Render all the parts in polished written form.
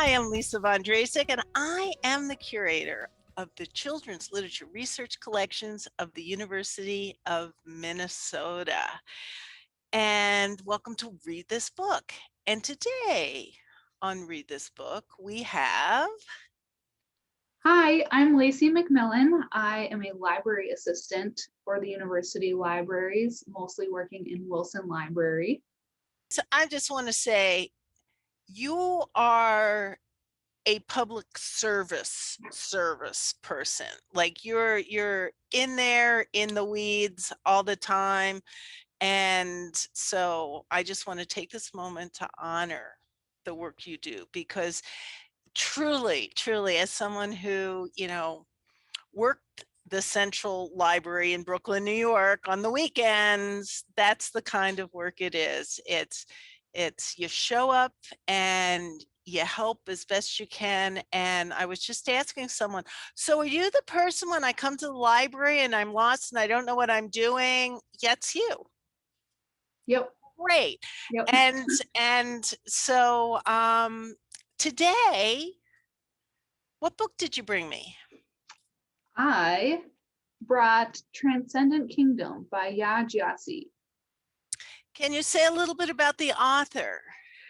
I am Lisa von Drasek, and I am the curator of the Children's Literature Research Collections of the University of Minnesota. And welcome to Read This Book. And today on Read This Book, we have... Hi, I'm Lacie McMillin. I am a library assistant for the university libraries, mostly working in Wilson Library. So I just want to say, you are a public service person. Like you're in there in the weeds all the time. And so I just want to take this moment to honor the work you do, because truly, as someone who, worked the Central Library in Brooklyn, New York on the weekends, that's the kind of work it is. It's you show up and you help as best you can. And I was just asking someone, so are you the person when I come to the library and I'm lost and I don't know what I'm doing? Yeah, it's you. Yep. Great. Yep. And so today, what book did you bring me? I brought Transcendent Kingdom by Gyasi. Can you say a little bit about the author?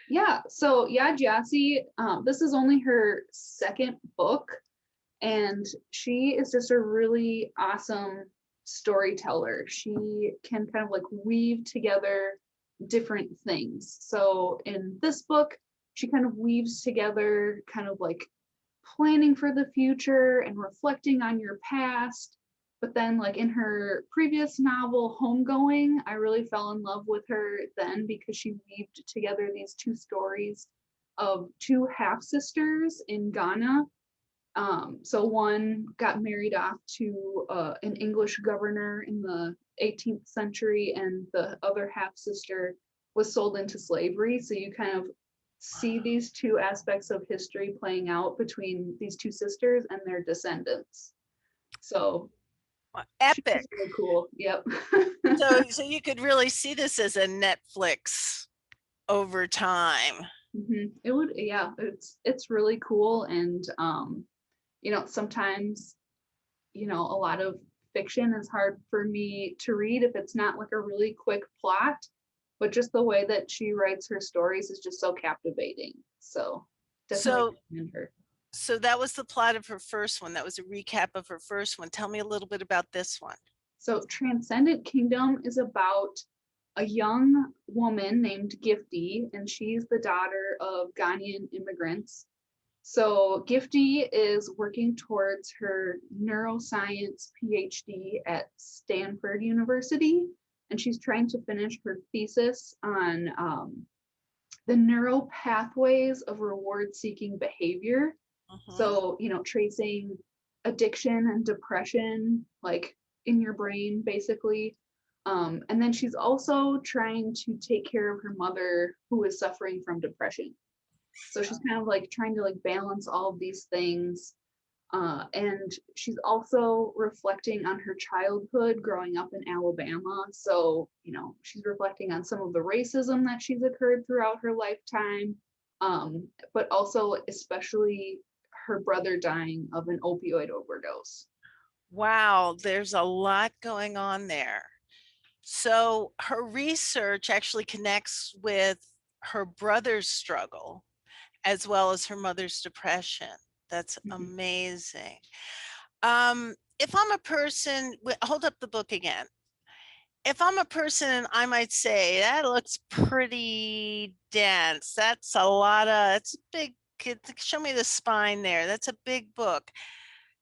Yeah, so Gyasi, this is only her second book, and she is just a really awesome storyteller. She can kind of like weave together different things. So in this book, she kind of weaves together kind of like planning for the future and reflecting on your past. But then like in her previous novel, Homegoing, I really fell in love with her then because she weaved together these two stories of two half-sisters in Ghana. So one got married off to an English governor in the 18th century, and the other half-sister was sold into slavery. So you kind of see these two aspects of history playing out between these two sisters and their descendants. So epic. Really cool. Yep. So you could really see this as a Netflix over time. It would, yeah, it's really cool. And sometimes a lot of fiction is hard for me to read if it's not like a really quick plot, but just the way that she writes her stories is just so captivating. So definitely recommend her. So that was the plot of her first one. That was a recap of her first one. Tell me a little bit about this one. So Transcendent Kingdom is about a young woman named Gifty, and she's the daughter of Ghanaian immigrants. So Gifty is working towards her neuroscience PhD at Stanford University, and she's trying to finish her thesis on the neural pathways of reward-seeking behavior. So, tracing addiction and depression, like in your brain, basically. And then she's also trying to take care of her mother who is suffering from depression. So she's kind of like trying to like balance all of these things. And she's also reflecting on her childhood growing up in Alabama. So, she's reflecting on some of the racism that she's occurred throughout her lifetime, but also especially her brother dying of an opioid overdose. Wow, there's a lot going on there. So her research actually connects with her brother's struggle as well as her mother's depression. That's amazing. If I'm a person, hold up the book again. If I'm a person, I might say that looks pretty dense. That's a lot of, it's a big, show me the spine there. That's a big book.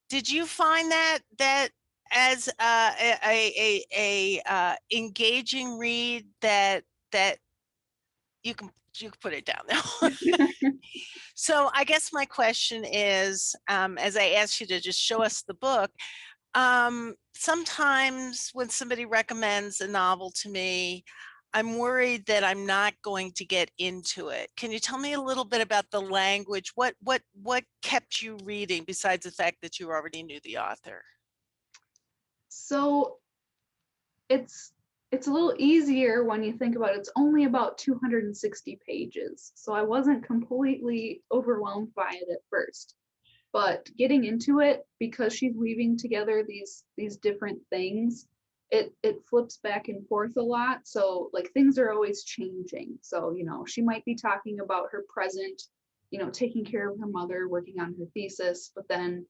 Did you find that as a engaging read that you can put it down now? So I guess my question is, as I asked you to just show us the book, sometimes when somebody recommends a novel to me, I'm worried that I'm not going to get into it. Can you tell me a little bit about the language? What kept you reading besides the fact that you already knew the author? So it's it's a little easier when you think about it. It's only about 260 pages. So I wasn't completely overwhelmed by it at first. But getting into it, because she's weaving together these different things, it flips back and forth a lot. So like things are always changing. So, she might be talking about her present, taking care of her mother, working on her thesis, but then,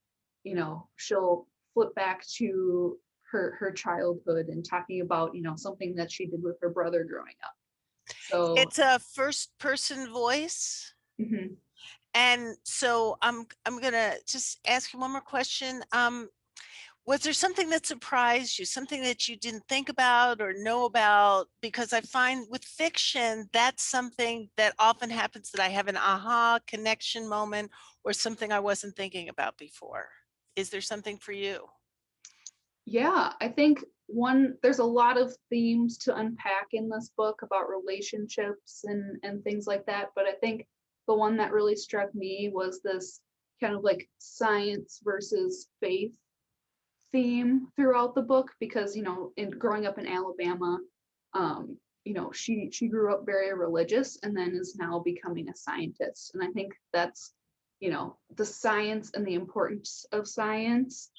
she'll flip back to her childhood and talking about, something that she did with her brother growing up. So, It's a first person voice. mhm. And so I'm gonna just ask you one more question. Was there something that surprised you, something that you didn't think about or know about? Because I find with fiction, that's something that often happens, that I have an aha connection moment or something I wasn't thinking about before. Is there something for you? Yeah, I think there's a lot of themes to unpack in this book about relationships and things like that, but I think the one that really struck me was this kind of like science versus faith theme throughout the book because, in growing up in Alabama, she grew up very religious and then is now becoming a scientist. And I think that's, the science and the importance of science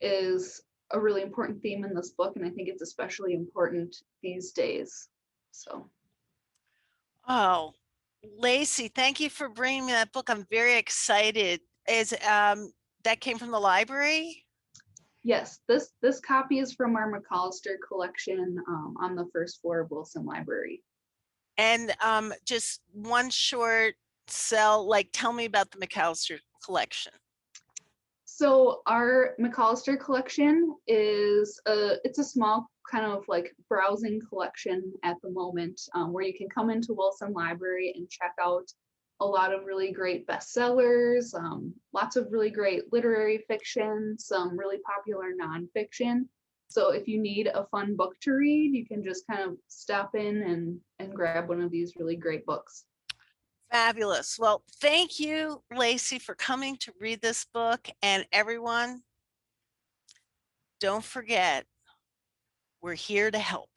is a really important theme in this book, and I think it's especially important these days. So, Oh, Lacie, thank you for bringing me that book. I'm very excited. Is that came from the library? yes, this copy is from our McAllister collection on the first floor of Wilson Library. And just one short sell, like tell me about the McAllister collection. So our McAllister collection it's a small kind of like browsing collection at the moment, where you can come into Wilson Library and check out a lot of really great bestsellers, lots of really great literary fiction, some really popular nonfiction. So if you need a fun book to read, you can just kind of stop in and grab one of these really great books. Fabulous. Well, thank you, Lacie, for coming to read this book. And everyone, don't forget, we're here to help.